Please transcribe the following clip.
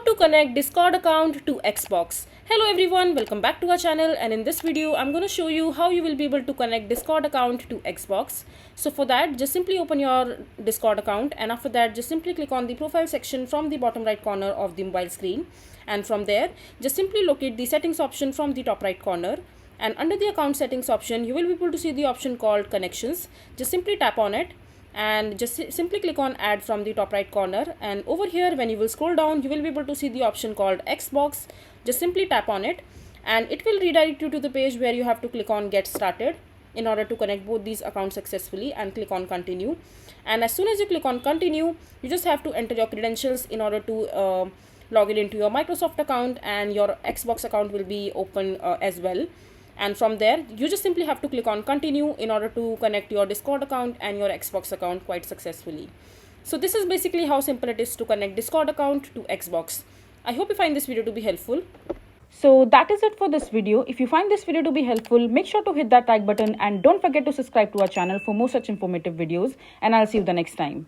to connect Discord account to Xbox. Hello everyone, welcome back to our channel, and in this video I'm going to show you how you will be able to connect Discord account to Xbox. So for that, just simply open your Discord account, and after that just simply click on the profile section from the bottom right corner of the mobile screen, and from there just simply locate the settings option from the top right corner, and under the account settings option you will be able to see the option called connections. Just simply tap on it and just simply click on add from the top right corner, and over here when you will scroll down you will be able to see the option called Xbox. Just simply tap on it and it will redirect you to the page where you have to click on get started in order to connect both these accounts successfully, and click on continue. And as soon as you click on continue, you just have to enter your credentials in order to log in into your Microsoft account, and your Xbox account will be open as well. And from there you just simply have to click on continue in order to connect your Discord account and your Xbox account quite successfully. So this is basically how simple it is to connect Discord account to Xbox. I hope you find this video to be helpful. So that is it for this video. If you find this video to be helpful, make sure to hit that like button and don't forget to subscribe to our channel for more such informative videos, and I'll see you the next time.